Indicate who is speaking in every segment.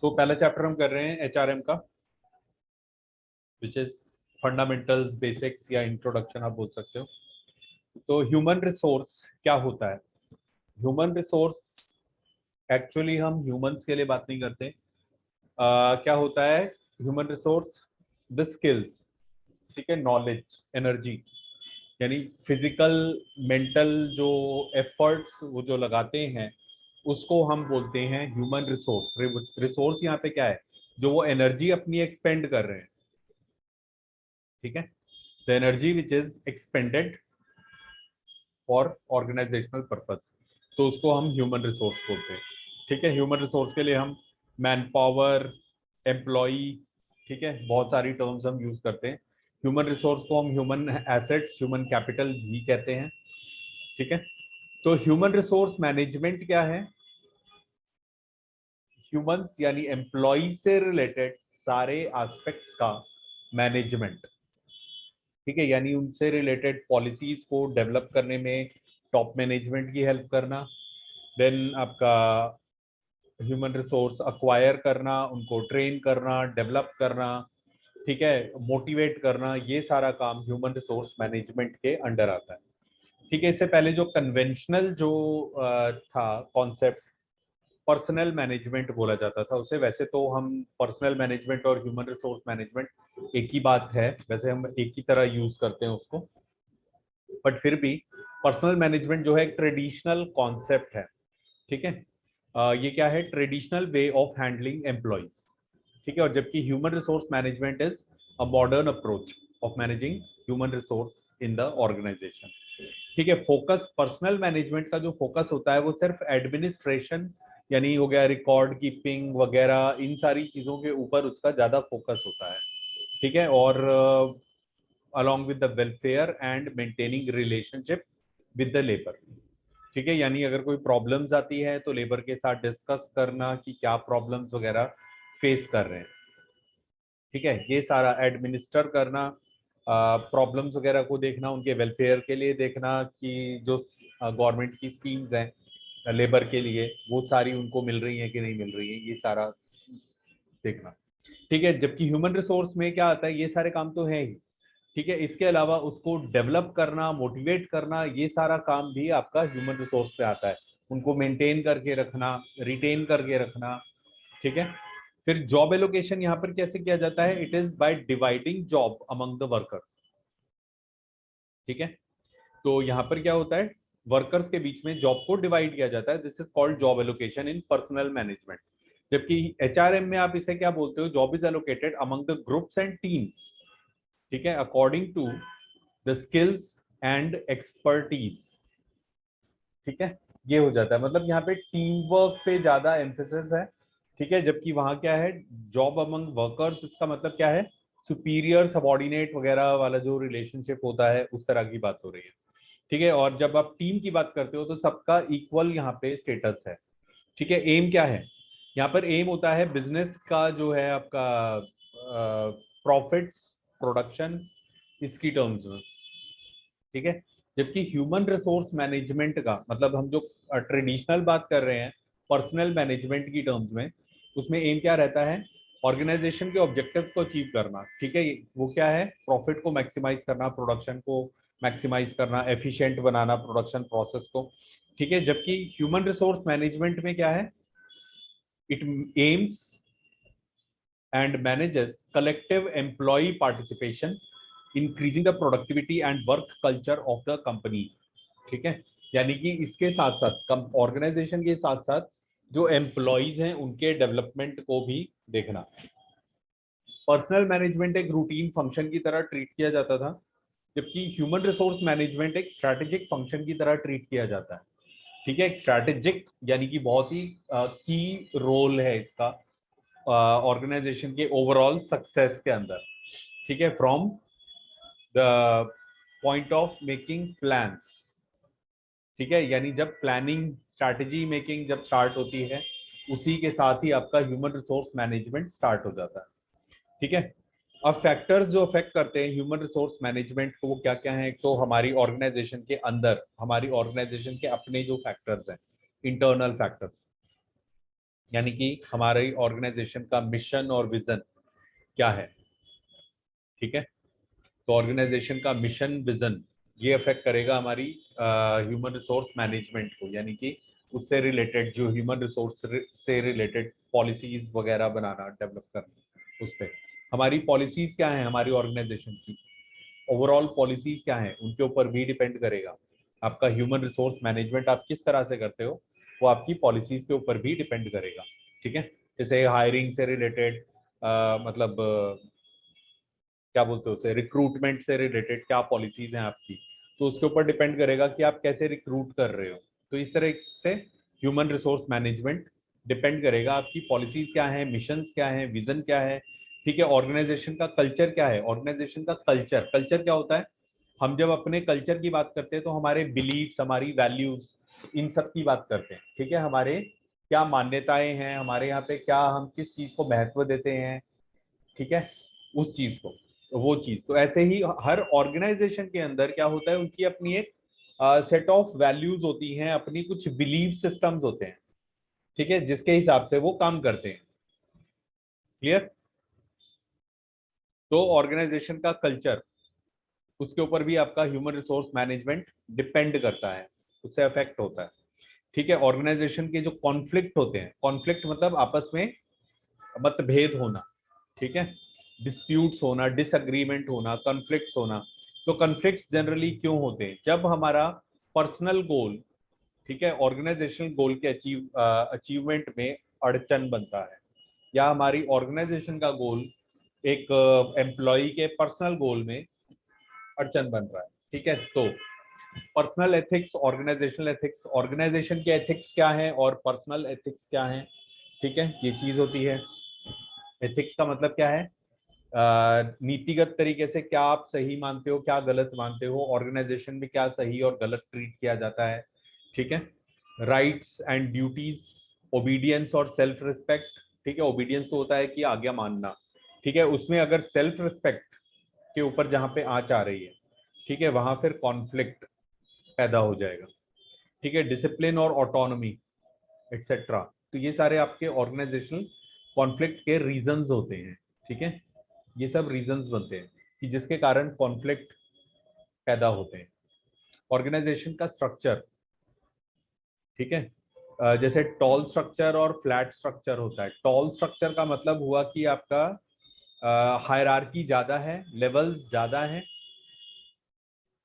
Speaker 1: सो पहला चैप्टर हम कर रहे हैं एचआरएम का, विच इज फंडामेंटल्स, बेसिक्स या इंट्रोडक्शन आप बोल सकते हो। तो ह्यूमन रिसोर्स क्या होता है? ह्यूमन रिसोर्स एक्चुअली हम ह्यूमंस के लिए बात नहीं करते। क्या होता है ह्यूमन रिसोर्स? द स्किल्स, ठीक है, नॉलेज, एनर्जी, यानी फिजिकल मेंटल जो एफर्ट्स वो जो लगाते हैं उसको हम बोलते हैं ह्यूमन रिसोर्स। रिसोर्स यहाँ पे क्या है? जो वो एनर्जी अपनी एक्सपेंड कर रहे हैं, ठीक है, the energy which is expended for organisational purpose, तो उसको हम ह्यूमन रिसोर्स बोलते हैं। ठीक है, ह्यूमन रिसोर्स के लिए हम मैन पावर, एम्प्लॉई, ठीक है, बहुत सारी टर्म्स हम यूज करते हैं। ह्यूमन रिसोर्स को हम ह्यूमन एसेट्स, ह्यूमन कैपिटल भी कहते हैं। ठीक है, तो ह्यूमन रिसोर्स मैनेजमेंट क्या है? ह्यूमंस यानी एम्प्लॉय से रिलेटेड सारे एस्पेक्ट्स का मैनेजमेंट, ठीक है, यानी उनसे रिलेटेड पॉलिसीज को डेवलप करने में टॉप मैनेजमेंट की हेल्प करना। देन आपका ह्यूमन रिसोर्स अक्वायर करना, उनको ट्रेन करना, डेवलप करना, ठीक है, मोटिवेट करना, ये सारा काम ह्यूमन रिसोर्स मैनेजमेंट के अंडर आता है। ठीक है, इससे पहले जो कन्वेंशनल जो था कॉन्सेप्ट, पर्सनल मैनेजमेंट बोला जाता था उसे। वैसे तो हम पर्सनल मैनेजमेंट और ह्यूमन रिसोर्स मैनेजमेंट एक ही बात है, वैसे हम एक ही तरह यूज करते हैं उसको, बट फिर भी पर्सनल मैनेजमेंट जो है एक ट्रेडिशनल कॉन्सेप्ट है। ठीक है, ये क्या है? Traditional way of handling employees, ठीक है, और जबकि human resource management is a modern approach of managing human resource in the organisation. ठीक है, फोकस पर्सनल मैनेजमेंट का जो फोकस होता है वो सिर्फ एडमिनिस्ट्रेशन, यानी हो गया रिकॉर्ड कीपिंग वगैरह, इन सारी चीजों के ऊपर उसका ज्यादा फोकस होता है। ठीक है, और along with the welfare and maintaining relationship with the labor, ठीक है, यानी अगर कोई प्रॉब्लम्स आती है तो लेबर के साथ डिस्कस करना कि क्या प्रॉब्लम्स वगैरह फेस कर रहे हैं। ठीक है, ये सारा एडमिनिस्टर करना, प्रॉब्लम्स वगैरह को देखना, उनके वेलफेयर के लिए देखना कि जो गवर्नमेंट की स्कीम्स हैं लेबर के लिए वो सारी उनको मिल रही हैं कि नहीं मिल रही है, ये सारा देखना। ठीक है, जबकि ह्यूमन रिसोर्स में क्या आता है? ये सारे काम तो है ही, ठीक है, इसके अलावा उसको डेवलप करना, मोटिवेट करना, ये सारा काम भी आपका ह्यूमन रिसोर्स पे आता है। उनको मेंटेन करके रखना, रिटेन करके रखना। ठीक है, फिर जॉब एलोकेशन यहाँ पर कैसे किया जाता है? It is by dividing job among the workers. ठीक है, तो यहाँ पर क्या होता है? वर्कर्स के बीच में जॉब को डिवाइड किया जाता है। This is called job allocation in personnel management. जबकि एचआरएम में आप इसे क्या बोलते हो? Job is allocated among the groups and teams, ठीक है, according to the skills and expertise. ठीक है, ये हो जाता है, मतलब यहाँ पे टीम वर्क पे ज्यादा एम्फेसिस है। ठीक है, जबकि वहां क्या है? जॉब अमंग वर्कर्स, इसका मतलब क्या है? सुपीरियर सबॉर्डिनेट वगैरह वाला जो रिलेशनशिप होता है उस तरह की बात हो रही है। ठीक है, और जब आप टीम की बात करते हो तो सबका इक्वल यहाँ पे स्टेटस है। ठीक है, एम क्या है? यहाँ पर एम होता है बिजनेस का जो है आपका प्रॉफिट्स, प्रोडक्शन, इसकी टर्म्स में। ठीक है, जबकि ह्यूमन रिसोर्स मैनेजमेंट का मतलब हम जो ट्रेडिशनल बात कर रहे हैं पर्सनल मैनेजमेंट की टर्म्स में, उसमें एम क्या रहता है? ऑर्गेनाइजेशन के ऑब्जेक्टिव्स को अचीव करना। ठीक है, वो क्या है? प्रॉफिट को मैक्सिमाइज करना, प्रोडक्शन को मैक्सिमाइज करना, एफिशिएंट बनाना प्रोडक्शन प्रोसेस को। ठीक है, जबकि ह्यूमन रिसोर्स मैनेजमेंट में क्या है? It aims and manages collective employee participation, increasing the productivity and work culture of the company। ठीक है, यानी कि इसके साथ साथ ऑर्गेनाइजेशन के साथ साथ जो एम्प्लॉयज हैं उनके डेवलपमेंट को भी देखना। पर्सनल मैनेजमेंट एक रूटीन फंक्शन की तरह ट्रीट किया जाता था, जबकि ह्यूमन रिसोर्स मैनेजमेंट एक स्ट्रैटेजिक फंक्शन की तरह ट्रीट किया जाता है। ठीक है, एक स्ट्रैटेजिक यानी कि बहुत ही की रोल है इसका ऑर्गेनाइजेशन के ओवरऑल सक्सेस के अंदर। ठीक है, from the point of making plans. ठीक है, यानी जब प्लानिंग स्ट्रैटेजी मेकिंग जब स्टार्ट होती है उसी के साथ ही आपका ह्यूमन रिसोर्स मैनेजमेंट स्टार्ट हो जाता है। ठीक है, अब फैक्टर्स जो अफेक्ट करते हैं ह्यूमन रिसोर्स मैनेजमेंट को वो क्या क्या है? तो हमारी ऑर्गेनाइजेशन के अंदर, हमारी ऑर्गेनाइजेशन के अपने जो फैक्टर्स हैं, इंटरनल फैक्टर्स, यानी कि हमारी ऑर्गेनाइजेशन का मिशन और विजन क्या है, ठीक है। तो ऑर्गेनाइजेशन का मिशन विजन ये अफेक्ट करेगा हमारी ह्यूमन रिसोर्स मैनेजमेंट को, यानी कि उससे रिलेटेड जो ह्यूमन रिसोर्स से रिलेटेड पॉलिसीज वगैरह बनाना, डेवलप करना, उस पर हमारी पॉलिसीज क्या है, हमारी ऑर्गेनाइजेशन की ओवरऑल पॉलिसीज क्या है, उनके ऊपर भी डिपेंड करेगा। आपका ह्यूमन रिसोर्स मैनेजमेंट आप किस तरह से करते हो, वो आपकी पॉलिसीज के ऊपर भी डिपेंड करेगा, ठीक है। जैसे हायरिंग से रिलेटेड, मतलब क्या बोलते हो उसे, रिक्रूटमेंट से रिलेटेड क्या पॉलिसीज हैं आपकी, तो उसके ऊपर डिपेंड करेगा कि आप कैसे रिक्रूट कर रहे हो। तो इस तरह से ह्यूमन रिसोर्स मैनेजमेंट डिपेंड करेगा आपकी पॉलिसीज क्या है, मिशंस क्या है, विजन क्या है, ठीक है। ऑर्गेनाइजेशन का कल्चर क्या है, ऑर्गेनाइजेशन का कल्चर, कल्चर क्या होता है, हम जब अपने कल्चर की बात करते हैं तो हमारे बिलीव्स, हमारी वैल्यूज, इन सब की बात करते हैं, ठीक है। हमारे क्या मान्यताएं हैं, हमारे यहाँ पे क्या, हम किस चीज को महत्व देते हैं, ठीक है, उस चीज को, तो वो चीज। तो ऐसे ही हर ऑर्गेनाइजेशन के अंदर क्या होता है, उनकी अपनी एक सेट ऑफ वैल्यूज होती हैं, अपनी कुछ बिलीव सिस्टम्स होते हैं, ठीक है, जिसके हिसाब से वो काम करते हैं। क्लियर। तो ऑर्गेनाइजेशन का कल्चर, उसके ऊपर भी आपका ह्यूमन रिसोर्स मैनेजमेंट डिपेंड करता है, उससे अफेक्ट होता है, ठीक है। ऑर्गेनाइजेशन के जो कॉन्फ्लिक्ट होते हैं, कॉन्फ्लिक्ट मतलब आपस में मतभेद होना, ठीक है, डिस्प्यूट्स होना, डिसएग्रीमेंट होना, कॉन्फ्लिक्ट्स होना। तो कॉन्फ्लिक्ट्स जनरली क्यों होते हैं, जब हमारा पर्सनल गोल, ठीक है, ऑर्गेनाइजेशनल गोल के अचीवमेंट में अड़चन बनता है, या हमारी ऑर्गेनाइजेशन का गोल एक एम्प्लॉय के पर्सनल गोल में अड़चन बन रहा है, ठीक है। तो personal ethics, organisational ethics, organisation के एथिक्स क्या है और पर्सनल एथिक्स क्या है, ठीक है, ये चीज होती है। एथिक्स का मतलब क्या है, नीतिगत तरीके से क्या आप सही मानते हो, क्या गलत मानते हो, ऑर्गेनाइजेशन में क्या सही और गलत ट्रीट किया जाता है, ठीक है। राइट्स एंड ड्यूटीज, ओबीडियंस और सेल्फ रिस्पेक्ट, ठीक है। ओबीडियंस तो होता है कि आज्ञा मानना, ठीक है, उसमें अगर सेल्फ रिस्पेक्ट के ऊपर जहां पे आंच आ रही है, ठीक है, वहां फिर कॉन्फ्लिक्ट पैदा हो जाएगा, ठीक है। डिसिप्लिन और ऑटोनॉमी एक्सेट्रा, तो ये सारे आपके ऑर्गेनाइजेशनल कॉन्फ्लिक्ट के रीजंस होते हैं, ठीक है। ये सब रीजंस बनते हैं कि जिसके कारण कॉन्फ्लिक्ट पैदा होते हैं। ऑर्गेनाइजेशन का स्ट्रक्चर, ठीक है, जैसे टॉल स्ट्रक्चर और फ्लैट स्ट्रक्चर होता है। टॉल स्ट्रक्चर का मतलब हुआ कि आपका हायरार्की ज्यादा है, लेवल्स ज्यादा है,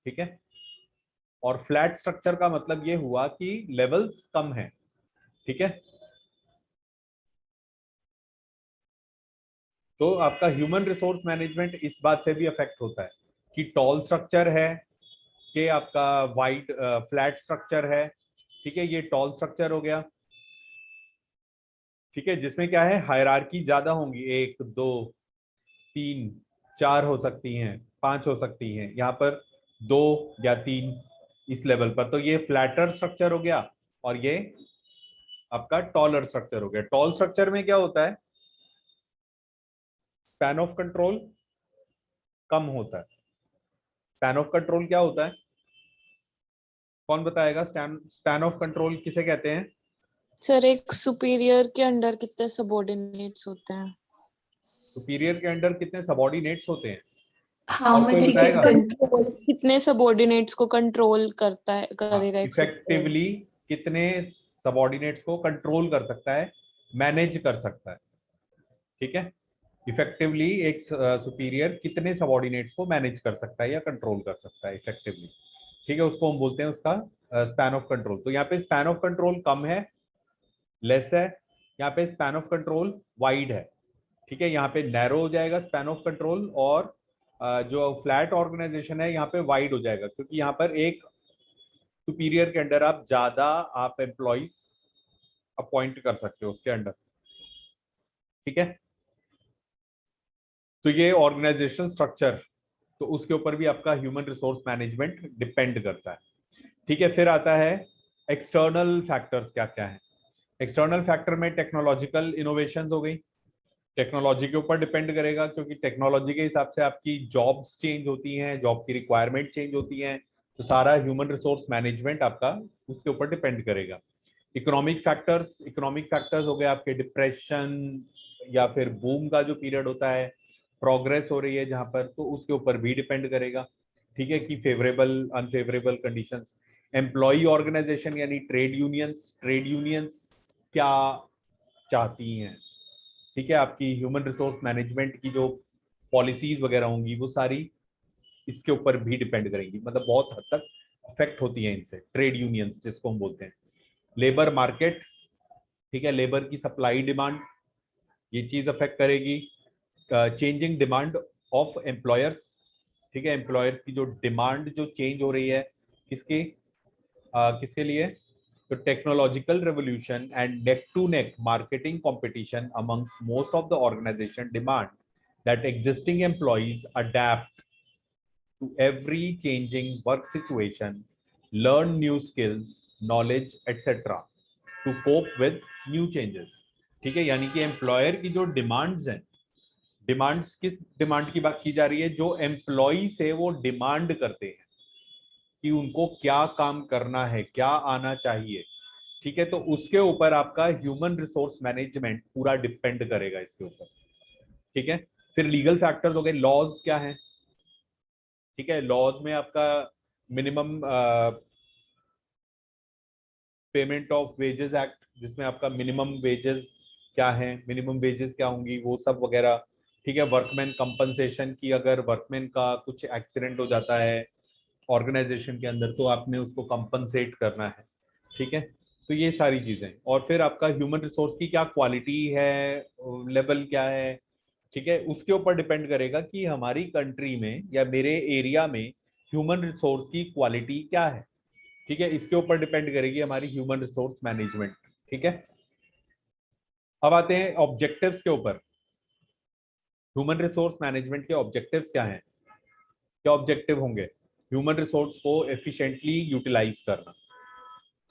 Speaker 1: ठीक है। और फ्लैट स्ट्रक्चर का मतलब ये हुआ कि लेवल्स कम है, ठीक है। तो आपका ह्यूमन रिसोर्स मैनेजमेंट इस बात से भी अफेक्ट होता है कि टॉल स्ट्रक्चर है कि आपका वाइड फ्लैट स्ट्रक्चर है, ठीक है। ये टॉल स्ट्रक्चर हो गया, ठीक है, जिसमें क्या है, हायरार्की ज्यादा होंगी, 1 2 3 4 हो सकती हैं, 5 हो सकती हैं, यहाँ पर 2 या 3 इस लेवल पर। तो ये फ्लैटर स्ट्रक्चर हो गया और ये आपका टॉलर स्ट्रक्चर हो गया। टॉल स्ट्रक्चर में क्या होता है, स्पैन ऑफ कंट्रोल कम होता है। स्पैन ऑफ कंट्रोल क्या होता है, कौन बताएगा, स्पैन ऑफ कंट्रोल किसे कहते हैं।
Speaker 2: सर एक सुपीरियर के अंडर कितने सबऑर्डिनेट्स होते हैं?
Speaker 1: सुपीरियर के अंडर कितने सबऑर्डिनेट्स होते हैं,
Speaker 3: हाउ
Speaker 1: और कोई
Speaker 3: मच ही
Speaker 1: बताएगा।
Speaker 3: कैन
Speaker 2: कितने सबऑर्डिनेट्स को कंट्रोल करता है, करेगा एक सुपीरियर?
Speaker 1: इफेक्टिवली कितने सबऑर्डिनेट्स को कंट्रोल कर सकता है, मैनेज कर सकता है, ठीक है। इफेक्टिवली एक सुपीरियर कितने सबऑर्डिनेट्स को मैनेज कर सकता है या कंट्रोल कर सकता है इफेक्टिवली, ठीक है, उसको हम बोलते हैं उसका स्पैन ऑफ कंट्रोल। तो यहाँ पे स्पैन ऑफ कंट्रोल कम है, लेस है, यहाँ पे स्पैन ऑफ कंट्रोल वाइड है, ठीक है। यहाँ पे नैरो हो जाएगा स्पैन ऑफ कंट्रोल, और जो फ्लैट ऑर्गेनाइजेशन है यहाँ पे वाइड हो जाएगा, क्योंकि यहाँ पर एक सुपीरियर के अंडर आप ज्यादा आप एम्प्लॉइज अपॉइंट कर सकते हो उसके अंडर, ठीक है। तो ये ऑर्गेनाइजेशन स्ट्रक्चर, तो उसके ऊपर भी आपका ह्यूमन रिसोर्स मैनेजमेंट डिपेंड करता है, ठीक है। फिर आता है एक्सटर्नल फैक्टर्स, क्या क्या है एक्सटर्नल फैक्टर में, टेक्नोलॉजिकल इनोवेशंस हो गई, टेक्नोलॉजी के ऊपर डिपेंड करेगा, क्योंकि टेक्नोलॉजी के हिसाब से आपकी जॉब्स चेंज होती हैं, जॉब की रिक्वायरमेंट चेंज होती हैं, तो सारा ह्यूमन रिसोर्स मैनेजमेंट आपका उसके ऊपर डिपेंड करेगा। इकोनॉमिक फैक्टर्स हो गए आपके, डिप्रेशन या फिर बूम का जो पीरियड होता है, प्रोग्रेस हो रही है जहां पर, तो उसके ऊपर भी डिपेंड करेगा, ठीक है, कि favourable unfavourable conditions. Employ organisation यानी ट्रेड यूनियंस क्या चाहती हैं, ठीक है, आपकी ह्यूमन रिसोर्स मैनेजमेंट की जो पॉलिसीज वगैरह होंगी वो सारी इसके ऊपर भी डिपेंड करेंगी, मतलब बहुत हद तक अफेक्ट होती है इनसे, ट्रेड यूनियंस जिसको हम बोलते हैं। लेबर मार्केट, ठीक है, लेबर की सप्लाई डिमांड, ये चीज अफेक्ट करेगी। चेंजिंग डिमांड ऑफ एम्प्लॉयर्स, ठीक है, एम्प्लॉयर्स की जो डिमांड जो चेंज हो रही है, किसकी किसके लिए, तो technological revolution and neck to neck marketing competition amongst most of the organisation demand that existing employees adept to every changing work situation, learn new skills, knowledge, etc. to cope with new changes। ठीक है, यानी कि employer की जो demands हैं, demands किस demand की बात की जा रही है, जो एम्प्लॉय से वो डिमांड करते हैं कि उनको क्या काम करना है, क्या आना चाहिए, ठीक है, तो उसके ऊपर आपका ह्यूमन रिसोर्स मैनेजमेंट पूरा डिपेंड करेगा इसके ऊपर, ठीक है। फिर लीगल फैक्टर्स हो गए, लॉज क्या है, ठीक है, लॉज में आपका minimum payment of wages act, जिसमें आपका मिनिमम वेजेस क्या है, मिनिमम वेजेस क्या होंगी वो सब वगैरह, ठीक है। वर्कमैन कंपनसेशन की, अगर वर्कमैन का कुछ एक्सीडेंट हो जाता है ऑर्गेनाइजेशन के अंदर तो आपने उसको कंपनसेट करना है, ठीक है, तो ये सारी चीजें। और फिर आपका ह्यूमन रिसोर्स की क्या क्वालिटी है, लेवल क्या है, ठीक है, उसके ऊपर डिपेंड करेगा कि हमारी कंट्री में या मेरे एरिया में ह्यूमन रिसोर्स की क्वालिटी क्या है, ठीक है, इसके ऊपर डिपेंड करेगी हमारी ह्यूमन रिसोर्स मैनेजमेंट, ठीक है। अब आते हैं ऑब्जेक्टिव्स के ऊपर। ह्यूमन रिसोर्स मैनेजमेंट के ऑब्जेक्टिव्स क्या हैं, क्या ऑब्जेक्टिव होंगे, ह्यूमन रिसोर्स को एफिशिएंटली यूटिलाइज करना,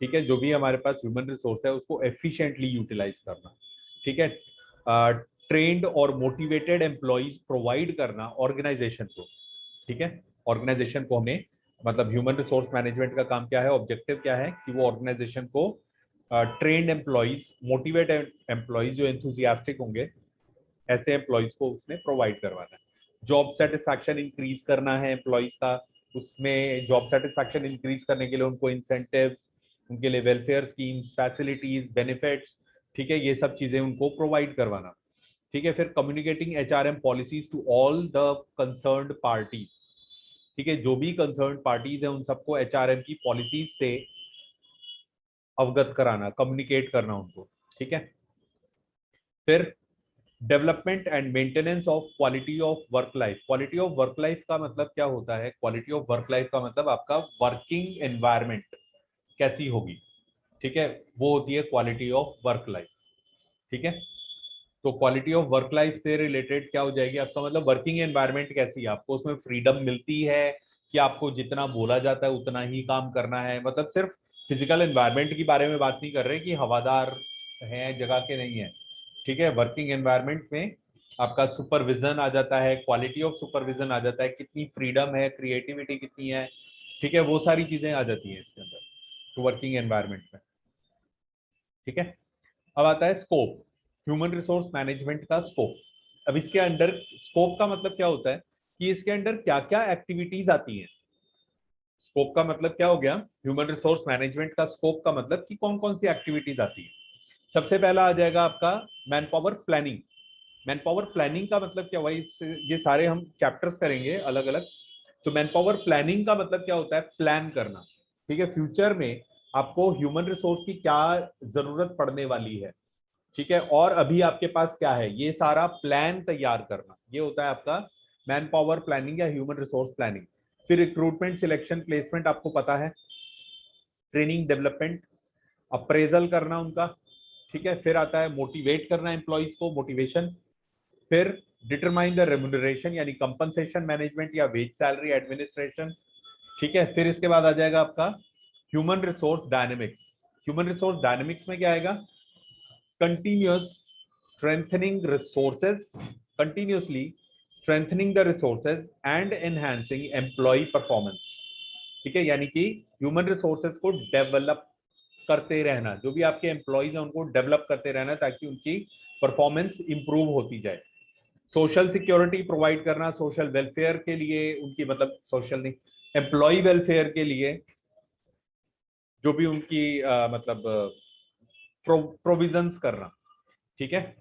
Speaker 1: ठीक है, जो भी हमारे पास ह्यूमन रिसोर्स है उसको एफिशिएंटली यूटिलाइज करना, ठीक है। ट्रेन्ड और मोटिवेटेड एम्प्लॉइज प्रोवाइड करना ऑर्गेनाइजेशन को, ठीक है, ऑर्गेनाइजेशन को हमें, मतलब ह्यूमन रिसोर्स मैनेजमेंट का काम क्या है, ऑब्जेक्टिव क्या है, कि वो ऑर्गेनाइजेशन को ट्रेन्ड एम्प्लॉइज, मोटिवेटेड एम्प्लॉइज जो एंथुजियास्टिक होंगे, ऐसे एम्प्लॉइज को उसने प्रोवाइड करवाना है। जॉब सेटिस्फैक्शन इंक्रीज करना है एम्प्लॉइज का, उसमें जॉब सेटिस्फैक्शन इंक्रीज करने के लिए उनको इंसेंटिव्स, उनके लिए वेलफेयर स्कीम्स, फैसिलिटीज, बेनिफिट्स, ठीक है, ये सब चीजें उनको प्रोवाइड करवाना, ठीक है। फिर communicating HRM policies to all the concerned parties, ठीक है, जो भी कंसर्न्ड पार्टीज है उन सबको एचआरएम की पॉलिसीज से अवगत कराना, कम्युनिकेट करना उनको, ठीक है। फिर development and maintenance of quality of work life. Quality of work life का मतलब क्या होता है, क्वालिटी ऑफ वर्क लाइफ का मतलब आपका वर्किंग एनवायरनमेंट कैसी होगी, ठीक है, वो होती है क्वालिटी ऑफ वर्क लाइफ, ठीक है। तो क्वालिटी ऑफ वर्क लाइफ से रिलेटेड क्या हो जाएगी आपका, मतलब वर्किंग एनवायरनमेंट कैसी है, आपको उसमें फ्रीडम मिलती है कि आपको जितना बोला जाता है उतना ही काम करना है, मतलब सिर्फ फिजिकल एनवायरनमेंट के बारे में बात नहीं कर रहे कि हवादार है जगह के नहीं है, ठीक है। वर्किंग एनवायरनमेंट में आपका सुपरविजन आ जाता है, क्वालिटी ऑफ सुपरविजन आ जाता है, कितनी फ्रीडम है, क्रिएटिविटी कितनी है, ठीक है, वो सारी चीजें आ जाती हैं इसके अंदर, तो वर्किंग एनवायरनमेंट में, ठीक है। अब आता है स्कोप, ह्यूमन रिसोर्स मैनेजमेंट का स्कोप। अब इसके अंडर स्कोप का मतलब क्या होता है कि इसके अंडर क्या क्या एक्टिविटीज आती हैं। स्कोप का मतलब क्या हो गया, ह्यूमन रिसोर्स मैनेजमेंट का स्कोप का मतलब कि कौन कौन सी एक्टिविटीज आती है। सबसे पहला आ जाएगा आपका man power planning. Man power planning का मतलब क्या हुआ, ये सारे हम चैप्टर्स करेंगे अलग अलग। तो मैन पावर प्लानिंग का मतलब क्या होता है, प्लान करना, ठीक है, फ्यूचर में आपको ह्यूमन रिसोर्स की क्या जरूरत पड़ने वाली है, ठीक है, और अभी आपके पास क्या है, ये सारा प्लान तैयार करना, ये होता है आपका मैन पावर प्लानिंग या ह्यूमन रिसोर्स प्लानिंग। फिर रिक्रूटमेंट, सिलेक्शन, प्लेसमेंट आपको पता है, ट्रेनिंग, डेवलपमेंट, अप्रेजल करना उनका, ठीक है। फिर आता है मोटिवेट करना एम्प्लॉइज को, मोटिवेशन। फिर डिटरमाइन द रेम्यूनरेशन यानी कंपनसेशन मैनेजमेंट या वेज सैलरी एडमिनिस्ट्रेशन, ठीक है। फिर इसके बाद आ जाएगा आपका human resource dynamics. Human resource dynamics में क्या आएगा, continuous strengthening resources, continuously strengthening the resources and enhancing employee performance, ठीक है, यानी कि ह्यूमन रिसोर्सेज को डेवलप करते रहना, जो भी आपके एम्प्लॉइज हैं उनको डेवलप करते रहना ताकि उनकी परफॉर्मेंस इंप्रूव होती जाए। सोशल सिक्योरिटी प्रोवाइड करना, सोशल वेलफेयर के लिए उनकी, मतलब सोशल नहीं, एम्प्लॉय वेलफेयर के लिए जो भी उनकी मतलब प्रोविजंस करना, ठीक है,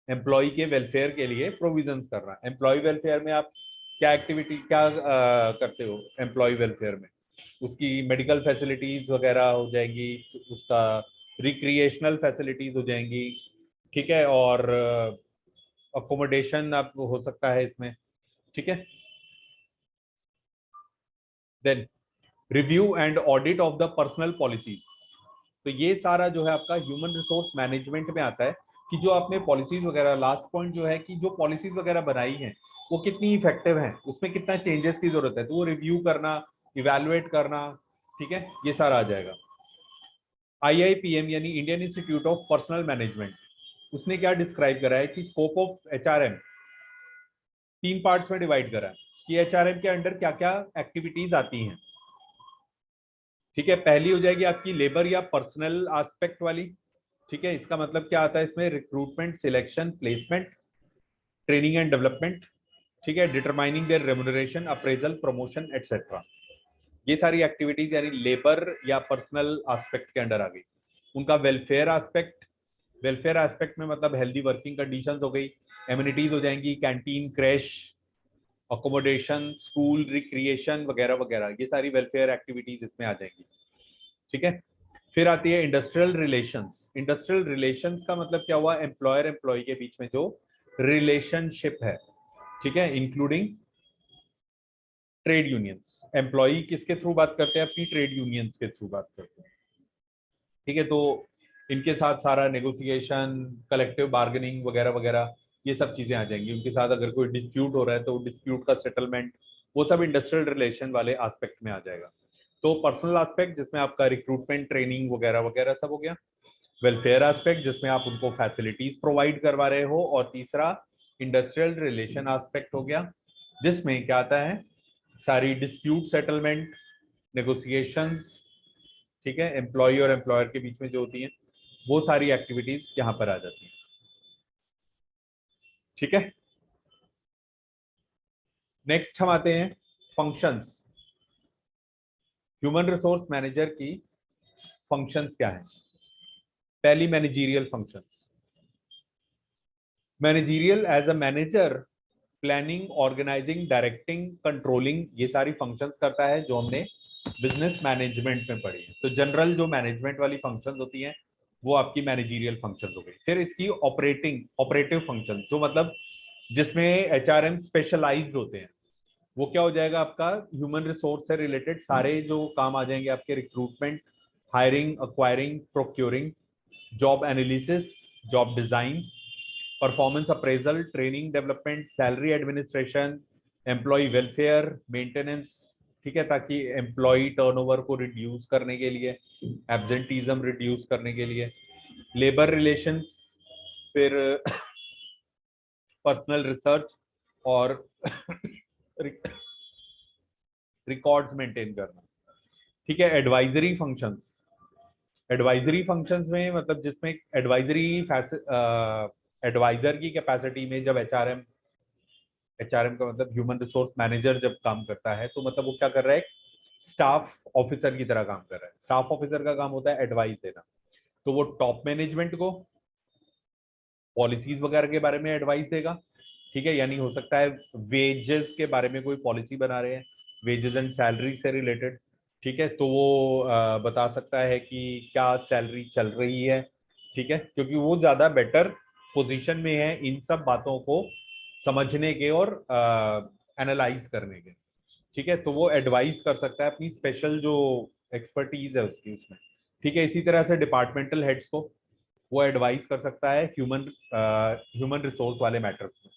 Speaker 1: एम्प्लॉय के वेलफेयर के लिए प्रोविजंस करना। एम्प्लॉय वेलफेयर में आप क्या एक्टिविटी क्या करते हो एम्प्लॉय वेलफेयर में? उसकी मेडिकल फैसिलिटीज वगैरह हो जाएंगी, उसका रिक्रिएशनल फैसिलिटीज हो जाएंगी, ठीक है, और अकोमोडेशन आप हो सकता है इसमें, ठीक है। Then review and audit of the personnel policies. तो ये सारा जो है आपका ह्यूमन रिसोर्स मैनेजमेंट में आता है कि जो आपने पॉलिसीज वगैरह, लास्ट पॉइंट जो है कि जो पॉलिसीज वगैरह बनाई हैं वो कितनी इफेक्टिव हैं, उसमें कितना चेंजेस की जरूरत है, तो वो रिव्यू करना, इवैल्यूएट करना, ठीक है, ये सारा आ जाएगा। IIPM यानी Indian institute of personal management, उसने क्या डिस्क्राइब करा है कि स्कोप ऑफ HRM 3 पार्ट्स में डिवाइड करा है कि HRM के अंडर क्या क्या एक्टिविटीज आती हैं, ठीक है। पहली हो जाएगी आपकी लेबर या पर्सनल एस्पेक्ट वाली, ठीक है। इसका मतलब क्या आता है इसमें? Recruitment, selection, placement, training and development, ठीक है, determining their remuneration, appraisal, promotion etcetera. ये सारी एक्टिविटीज यानी लेबर या पर्सनल एस्पेक्ट के अंडर आ गई। उनका वेलफेयर एस्पेक्ट, वेलफेयर एस्पेक्ट में मतलब हेल्दी वर्किंग कंडीशंस हो गई, एम्यूनिटीज हो जाएंगी, canteen, crash, accommodation, school, recreation वगैरह वगैरह, ये सारी वेलफेयर एक्टिविटीज इसमें आ जाएंगी, ठीक है। फिर आती है इंडस्ट्रियल रिलेशंस। इंडस्ट्रियल रिलेशंस का मतलब क्या हुआ? एम्प्लॉयर एम्प्लॉय के बीच में जो रिलेशनशिप है, ठीक है, इंक्लूडिंग ट्रेड यूनियंस। एम्प्लॉय किसके थ्रू बात करते हैं? अपनी ट्रेड यूनियंस के थ्रू बात करते हैं, ठीक है। तो इनके साथ सारा नेगोशिएशन, कलेक्टिव बार्गेनिंग वगैरह वगैरह, ये सब चीजें आ जाएंगी। उनके साथ अगर कोई डिस्प्यूट हो रहा है तो डिस्प्यूट का सेटलमेंट, वो सब इंडस्ट्रियल रिलेशन वाले एस्पेक्ट में आ जाएगा। तो पर्सनल एस्पेक्ट जिसमें आपका रिक्रूटमेंट, ट्रेनिंग वगैरह वगैरह सब हो गया। वेलफेयर एस्पेक्ट जिसमें आप उनको फैसिलिटीज प्रोवाइड करवा रहे हो। और तीसरा इंडस्ट्रियल रिलेशन एस्पेक्ट हो गया, जिसमें क्या आता है? सारी डिस्प्यूट सेटलमेंट, नेगोशिएशंस, ठीक है, एम्प्लॉय और एम्प्लॉयर के बीच में जो होती हैं, वो सारी एक्टिविटीज यहाँ पर आ जाती हैं, ठीक है। नेक्स्ट हम आते हैं फंक्शंस। ह्यूमन रिसोर्स मैनेजर की फंक्शंस क्या है? पहली, managerial functions. Managerial as a manager planning, organising, directing, controlling, ये सारी फंक्शंस करता है जो हमने बिजनेस मैनेजमेंट में पढ़ी है। तो जनरल जो मैनेजमेंट वाली फंक्शंस होती हैं वो आपकी मैनेजरियल फंक्शंस हो गई। फिर इसकी ऑपरेटिव फंक्शन, जो मतलब जिसमें HRM स्पेशलाइज्ड होते हैं, वो क्या हो जाएगा आपका? ह्यूमन रिसोर्स से रिलेटेड सारे जो काम आ जाएंगे आपके, recruitment, hiring, acquiring, procuring, job analysis, job design, performance appraisal, training development, salary administration, employ welfare, maintenance, ठीक है, ताकि एम्प्लॉय टर्नओवर को रिड्यूस करने के लिए, एब्सेंटीज्म रिड्यूस करने के लिए, लेबर रिलेशंस, फिर पर्सनल रिसर्च और रिकॉर्ड्स मेंटेन करना, ठीक है। एडवाइजरी फंक्शंस, एडवाइजरी फंक्शंस में मतलब जिसमें एडवाइजरी एडवाइजर की कैपेसिटी में जब एचआरएम का मतलब ह्यूमन रिसोर्स मैनेजर जब काम करता है, तो मतलब वो क्या कर रहा है? स्टाफ ऑफिसर की तरह काम कर रहा है। स्टाफ ऑफिसर का काम होता है एडवाइस देना, तो वो टॉप मैनेजमेंट को पॉलिसीज वगैरह के बारे में एडवाइस देगा, ठीक है। यानी हो सकता है वेजेस के बारे में कोई पॉलिसी बना रहे हैं, वेजेस एंड सैलरी से रिलेटेड, ठीक है, तो वो बता सकता है कि क्या सैलरी चल रही है, ठीक है, क्योंकि वो ज्यादा बेटर पोजीशन में है इन सब बातों को समझने के और एनालाइज करने के, ठीक है। तो वो एडवाइस कर सकता है, अपनी स्पेशल जो एक्सपर्टीज है उसकी उसमें, ठीक है। इसी तरह से डिपार्टमेंटल हेड्स को वो एडवाइस कर सकता है ह्यूमन रिसोर्स वाले मैटर्स में,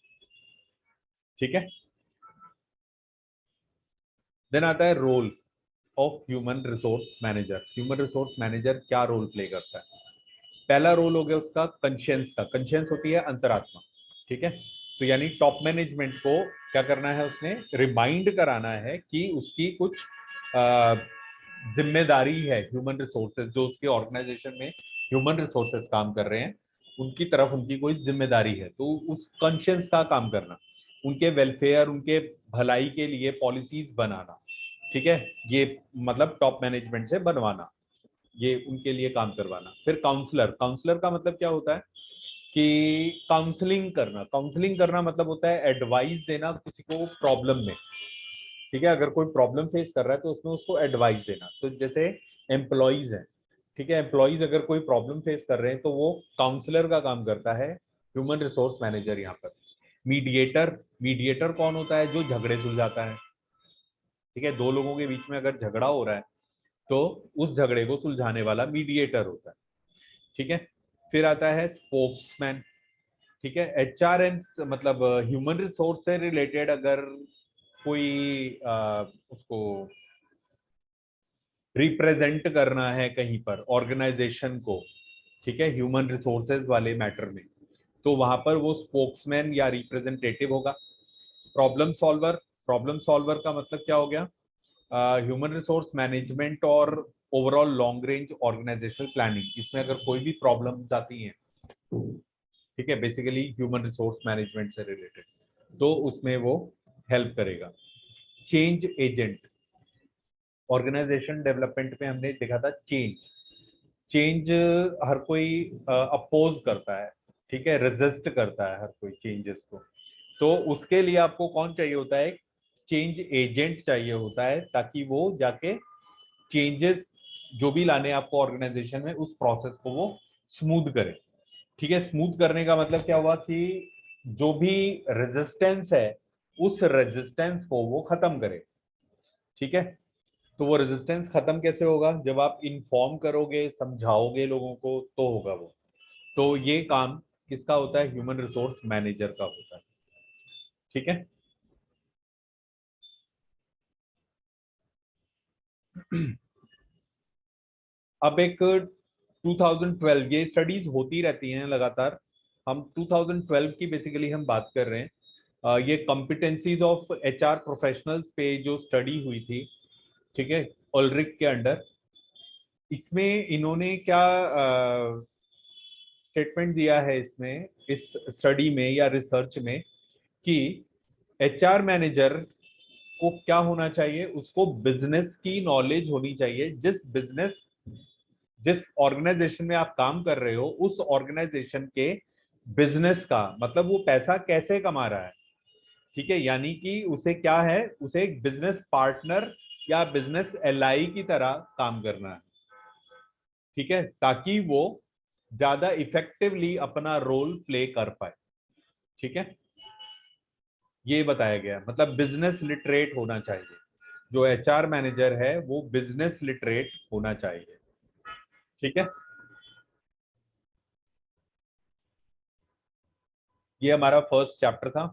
Speaker 1: ठीक है। देन आता है role of human resource manager. Human resource manager क्या रोल प्ले करता है? पहला रोल हो गया उसका कंशियंस का। कंशियंस होती है अंतरात्मा, ठीक है। तो यानी टॉप मैनेजमेंट को क्या करना है? उसने रिमाइंड कराना है कि उसकी कुछ जिम्मेदारी है ह्यूमन रिसोर्सेज, जो उसके ऑर्गेनाइजेशन में ह्यूमन रिसोर्सेज काम कर रहे हैं उनकी तरफ उनकी कोई जिम्मेदारी है, तो उस कॉन्शियंस का काम करना, उनके वेलफेयर, उनके भलाई के लिए पॉलिसीज बनाना, ठीक है, ये मतलब टॉप मैनेजमेंट से बनवाना, ये उनके लिए काम करवाना। फिर काउंसलर, काउंसलर का मतलब क्या होता है कि काउंसलिंग करना, काउंसलिंग करना मतलब होता है एडवाइस देना किसी को प्रॉब्लम में, ठीक है, अगर कोई प्रॉब्लम फेस कर रहा है तो उसमें उसको एडवाइस देना। तो जैसे एम्प्लॉइज हैं, ठीक है, एम्प्लॉइज अगर कोई प्रॉब्लम फेस कर रहे हैं तो वो काउंसलर का काम करता है ह्यूमन रिसोर्स मैनेजर यहाँ पर। मीडिएटर, मीडिएटर कौन होता है? जो झगड़े सुलझाता है, ठीक है, दो लोगों के बीच में अगर झगड़ा हो रहा है तो उस झगड़े को सुलझाने वाला मीडिएटर होता है, ठीक है। फिर आता है स्पोक्समैन, ठीक है, एचआरएम मतलब ह्यूमन रिसोर्स से रिलेटेड अगर कोई उसको रिप्रेजेंट करना है कहीं पर ऑर्गेनाइजेशन को, ठीक है, ह्यूमन रिसोर्सेज वाले मैटर में, तो वहां पर वो स्पोक्समैन या रिप्रेजेंटेटिव होगा। प्रॉब्लम सॉल्वर, प्रॉब्लम सॉल्वर का मतलब क्या हो गया? ह्यूमन रिसोर्स मैनेजमेंट और overall long range organisational planning, इसमें अगर कोई भी प्रॉब्लम्स आती हैं, ठीक है, बेसिकली ह्यूमन रिसोर्स मैनेजमेंट से रिलेटेड, तो उसमें वो हेल्प करेगा। चेंज एजेंट, ऑर्गेनाइजेशन डेवलपमेंट में हमने देखा था चेंज, चेंज हर कोई अपोज करता है, ठीक है, रेजिस्ट करता है हर कोई चेंजेस को, तो उसके लिए आपको कौन चाहिए होता है? चेंज एजेंट चाहिए होता है, ताकि वो जाके चेंजेस जो भी लाने आपको ऑर्गेनाइजेशन में उस प्रोसेस को वो स्मूथ करे, ठीक है। स्मूथ करने का मतलब क्या हुआ कि जो भी रेजिस्टेंस है उस रेजिस्टेंस को वो खत्म करे, ठीक है। तो वो रेजिस्टेंस खत्म कैसे होगा? जब आप इन्फॉर्म करोगे, समझाओगे लोगों को, तो होगा वो। तो ये काम किसका होता है? ह्यूमन रिसोर्स मैनेजर का होता है, ठीक है। अब एक 2012, ये स्टडीज होती रहती हैं लगातार, हम 2012 की बेसिकली हम बात कर रहे हैं। ये कॉम्पिटेंसीज ऑफ एचआर प्रोफेशनल्स पे जो स्टडी हुई थी, ठीक है, ऑलरिक के अंडर, इसमें इन्होंने क्या स्टेटमेंट दिया है इसमें, इस स्टडी में या रिसर्च में, कि एचआर मैनेजर को क्या होना चाहिए? उसको बिजनेस की नॉलेज होनी चाहिए। जिस ऑर्गेनाइजेशन में आप काम कर रहे हो उस ऑर्गेनाइजेशन के बिजनेस का, मतलब वो पैसा कैसे कमा रहा है, ठीक है, यानी कि उसे क्या है, उसे एक बिजनेस पार्टनर या बिजनेस एलआई की तरह काम करना है, ठीक है, ताकि वो ज्यादा इफेक्टिवली अपना रोल प्ले कर पाए, ठीक है। ये बताया गया, मतलब बिजनेस लिटरेट होना चाहिए, जो एचआर मैनेजर है वो बिजनेस लिटरेट होना चाहिए, ठीक है। ये हमारा फर्स्ट चैप्टर था।